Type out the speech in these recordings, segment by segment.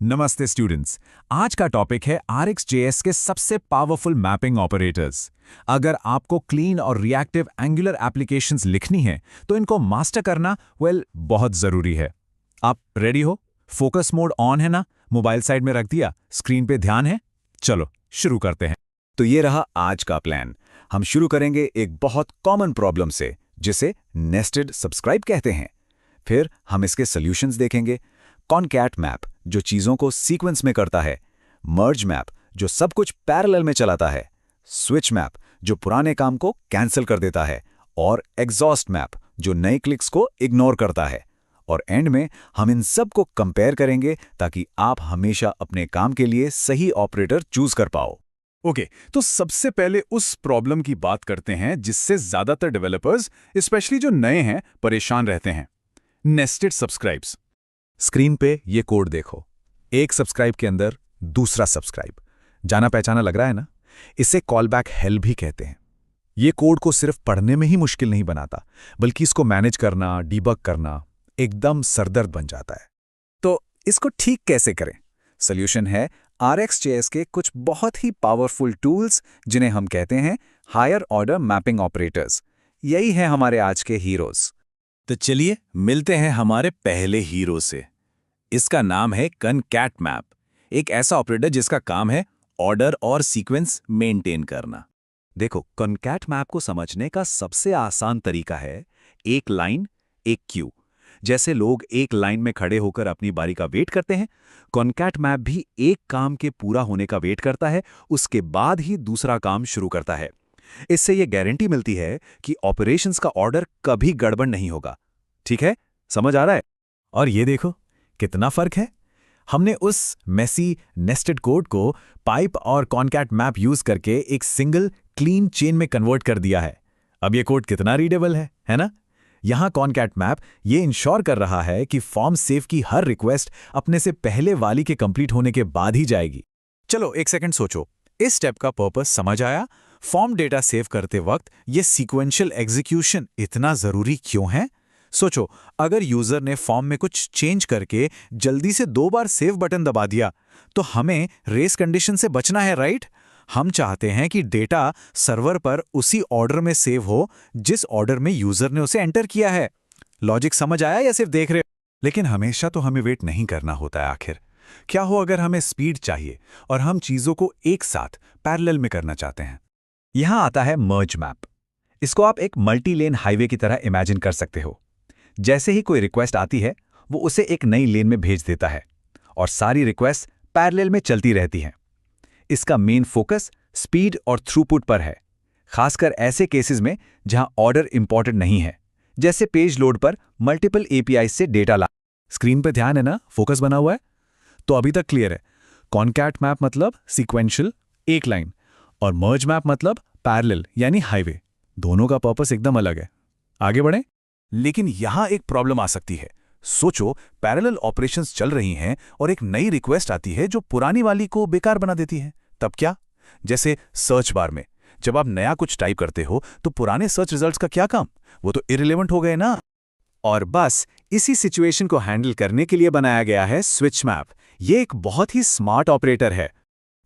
नमस्ते स्टूडेंट्स। आज का टॉपिक है RxJS के सबसे पावरफुल मैपिंग ऑपरेटर्स। अगर आपको क्लीन और रिएक्टिव एंगुलर एप्लीकेशंस लिखनी है तो इनको मास्टर करना बहुत ज़रूरी है। आप रेडी हो? फोकस मोड ऑन है ना? मोबाइल साइड में रख दिया? स्क्रीन पे ध्यान है? चलो शुरू करते हैं। तो ये रहा आज का प्लान। हम शुरू करेंगे एक बहुत कॉमन प्रॉब्लम से, जिसे नेस्टेड सब्सक्राइब कहते हैं। फिर हम इसके सॉल्यूशंस देखेंगे। कॉनकैट मैप जो चीज़ों को सीक्वेंस में करता है, मर्ज मैप जो सब कुछ पैरेलल में चलाता है, स्विच मैप जो पुराने काम को कैंसिल कर देता है, और एग्जॉस्ट मैप जो नए क्लिक्स को इग्नोर करता है। और एंड में हम इन सब को कंपेयर करेंगे ताकि आप हमेशा अपने काम के लिए सही ऑपरेटर चूज कर पाओ। ओके, तो सबसे पहले उस प्रॉब्लम की बात करते हैं जिससे ज़्यादातर डेवलपर्स, स्पेशली जो नए हैं, परेशान रहते हैं। Nested subscribes. स्क्रीन पे ये कोड देखो। एक सब्सक्राइब के अंदर दूसरा सब्सक्राइब। जाना पहचाना लग रहा है ना? इसे कॉलबैक हेल भी कहते हैं। ये कोड को सिर्फ पढ़ने में ही मुश्किल नहीं बनाता, बल्कि इसको मैनेज करना, डीबग करना एकदम सरदर्द बन जाता है। तो इसको ठीक कैसे करें? सोल्यूशन है RxJS के कुछ बहुत ही पावरफुल टूल्स, जिन्हें हम कहते हैं हायर ऑर्डर मैपिंग ऑपरेटर्स। यही है हमारे आज के हीरोज। तो चलिए मिलते हैं हमारे पहले हीरो से। इसका नाम है कॉनकैट मैप, एक ऐसा ऑपरेटर जिसका काम है ऑर्डर और सीक्वेंस मेंटेन करना। देखो, कॉनकैट मैप को समझने का सबसे आसान तरीका है एक लाइन एक क्यू। जैसे लोग एक लाइन में खड़े होकर अपनी बारी का वेट करते हैं, कॉनकैट मैप भी एक काम के पूरा होने का वेट करता है, उसके बाद ही दूसरा काम शुरू करता है। इससे यह गारंटी मिलती है कि ऑपरेशंस का ऑर्डर कभी गड़बड़ नहीं होगा। ठीक है, समझ आ रहा है? और ये देखो कितना फर्क है। हमने उस मेसी नेस्टेड कोड को पाइप और कॉनकैट मैप यूज करके एक सिंगल क्लीन चेन में कन्वर्ट कर दिया है। अब ये कोड कितना रीडेबल है ना? यहां कॉनकैट मैप ये इंश्योर कर रहा है कि फॉर्म सेव की हर रिक्वेस्ट अपने से पहले वाली के कंप्लीट होने के बाद ही जाएगी। चलो एक सेकंड सोचो, इस स्टेप का पर्पस समझ आया? फॉर्म डेटा सेव करते वक्त ये सीक्वेंशियल एग्जीक्यूशन इतना जरूरी क्यों है? सोचो, अगर यूजर ने फॉर्म में कुछ चेंज करके जल्दी से 2 बार सेव बटन दबा दिया, तो हमें रेस कंडीशन से बचना है, राइट? हम चाहते हैं कि डेटा सर्वर पर उसी ऑर्डर में सेव हो जिस ऑर्डर में यूजर ने उसे एंटर किया है। लॉजिक समझ आया या सिर्फ देख रहे हो? लेकिन हमेशा तो हमें वेट नहीं करना होता है। आखिर क्या हो अगर हमें स्पीड चाहिए और हम चीजों को एक साथ पैरेलल में करना चाहते हैं? यहां आता है मर्ज मैप। इसको आप एक मल्टी लेन हाईवे की तरह इमेजिन कर सकते हो। जैसे ही कोई रिक्वेस्ट आती है, वो उसे एक नई लेन में भेज देता है और सारी रिक्वेस्ट पैरेलल में चलती रहती हैं। इसका मेन फोकस स्पीड और थ्रूपुट पर है, खासकर ऐसे केसेस में जहां ऑर्डर इंपॉर्टेंट नहीं है, जैसे पेज लोड पर मल्टीपल एपीआई से डेटा ला। स्क्रीन पे ध्यान है ना? फोकस बना हुआ है? तो अभी तक क्लियर है। कॉनकैट मैप मतलब सीक्वेंशियल, एक लाइन, और मर्ज मैप मतलब पैरेलल यानी हाईवे। दोनों का पर्पस एकदम अलग है। आगे बढ़ें। लेकिन यहां एक प्रॉब्लम आ सकती है। सोचो, पैरेलल ऑपरेशंस चल रही हैं और एक नई रिक्वेस्ट आती है जो पुरानी वाली को बेकार बना देती है। तब क्या? जैसे सर्च बार में जब आप नया कुछ टाइप करते हो तो पुराने सर्च रिजल्ट्स का क्या काम? वो तो इररिलेवेंट हो गए ना। और बस इसी सिचुएशन को हैंडल करने के लिए बनाया गया है स्विच मैप। ये एक बहुत ही स्मार्ट ऑपरेटर है।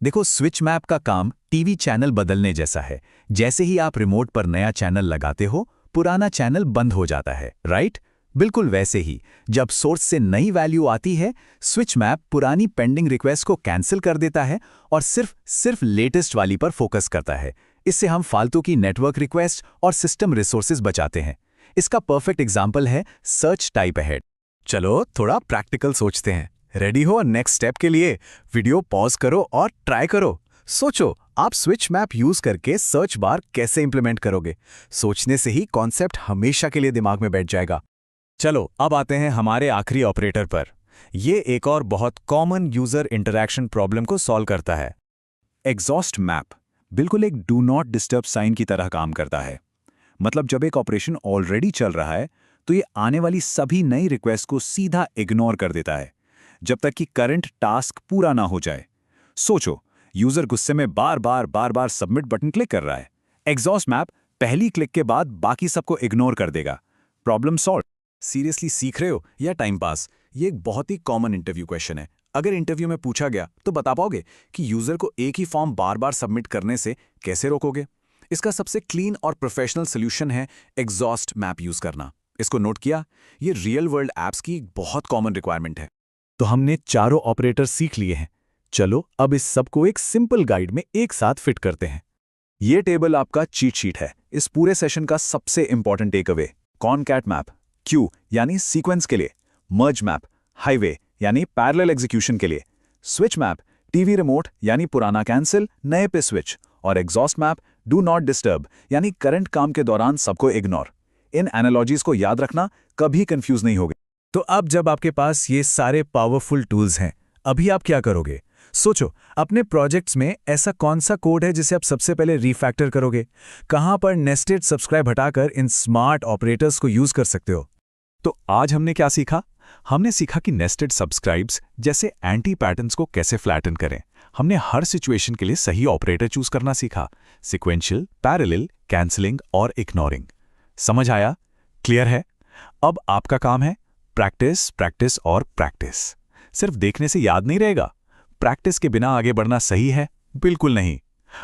देखो, स्विच मैप का काम टीवी चैनल बदलने जैसा है। जैसे ही आप रिमोट पर नया चैनल लगाते हो, पुराना चैनल बंद हो जाता है, राइट? बिल्कुल वैसे ही जब सोर्स से नई वैल्यू आती है, स्विच मैप पुरानी पेंडिंग रिक्वेस्ट को कैंसिल कर देता है और सिर्फ लेटेस्ट वाली पर फोकस करता है। इससे हम फालतू की नेटवर्क रिक्वेस्ट और सिस्टम रिसोर्सेज बचाते हैं। इसका परफेक्ट एग्जाम्पल है सर्च टाइप अहेड। चलो थोड़ा प्रैक्टिकल सोचते हैं। रेडी हो नेक्स्ट स्टेप के लिए? वीडियो पॉज करो और ट्राई करो। सोचो, आप स्विच मैप यूज करके सर्च बार कैसे इंप्लीमेंट करोगे? सोचने से ही कॉन्सेप्ट हमेशा के लिए दिमाग में बैठ जाएगा। चलो अब आते हैं हमारे आखिरी ऑपरेटर पर। यह एक और बहुत कॉमन यूजर इंटरैक्शन प्रॉब्लम को सॉल्व करता है। एग्जॉस्ट मैप बिल्कुल एक डू नॉट डिस्टर्ब साइन की तरह काम करता है। मतलब जब एक ऑपरेशन ऑलरेडी चल रहा है तो ये आने वाली सभी नई रिक्वेस्ट को सीधा इग्नोर कर देता है जब तक कि करंट टास्क पूरा ना हो जाए। सोचो, यूजर गुस्से में बार बार सबमिट बटन क्लिक कर रहा है। एग्जॉस्ट मैप पहली क्लिक के बाद बाकी सबको इग्नोर कर देगा। Problem solve. सीरियसली सीख रहे हो या टाइम पास? ये एक बहुत ही कॉमन इंटरव्यू क्वेश्चन है। अगर इंटरव्यू में पूछा गया तो बता पाओगे कि यूजर को एक ही फॉर्म बार बार सबमिट करने से कैसे रोकोगे? इसका सबसे क्लीन और प्रोफेशनल सोल्यूशन है एग्जॉस्ट मैप यूज करना। इसको नोट किया? ये रियल वर्ल्ड एप्स की बहुत कॉमन रिक्वायरमेंट है। तो हमने चारों ऑपरेटर सीख लिए हैं। चलो अब इस सबको एक सिंपल गाइड में एक साथ फिट करते हैं। ये टेबल आपका चीट शीट है, इस पूरे सेशन का सबसे important take away. Concat map queue यानी सीक्वेंस के लिए, मर्ज मैप हाईवे यानी पैरेलल एग्जीक्यूशन के लिए, स्विच मैप टीवी रिमोट यानी पुराना कैंसिल नए पे स्विच, और exhaust map do not disturb यानी करंट काम के दौरान सबको इग्नोर। इन एनालॉजीज को याद रखना, कभी कंफ्यूज नहीं होगे। तो अब जब आपके पास ये सारे पावरफुल टूल्स हैं, अभी आप क्या करोगे? सोचो, अपने प्रोजेक्ट्स में ऐसा कौन सा कोड है जिसे आप सबसे पहले रीफैक्टर करोगे? कहां पर नेस्टेड सब्सक्राइब हटाकर इन स्मार्ट ऑपरेटर्स को यूज कर सकते हो? तो आज हमने क्या सीखा? हमने सीखा कि नेस्टेड सब्सक्राइब्स जैसे एंटी पैटर्न्स को कैसे फ्लैटन करें। हमने हर सिचुएशन के लिए सही ऑपरेटर चूज करना सीखा, सिक्वेंशियल, पैरेलल, कैंसलिंग और इग्नोरिंग। समझ आया? क्लियर है? अब आपका काम है प्रैक्टिस, प्रैक्टिस और प्रैक्टिस। सिर्फ देखने से याद नहीं रहेगा। प्रैक्टिस के बिना आगे बढ़ना सही है? बिल्कुल नहीं।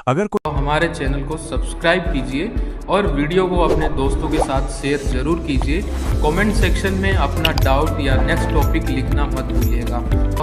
अगर कोई हमारे चैनल को सब्सक्राइब कीजिए और वीडियो को अपने दोस्तों के साथ शेयर जरूर कीजिए। कमेंट सेक्शन में अपना डाउट या नेक्स्ट टॉपिक लिखना मत भूलिएगा।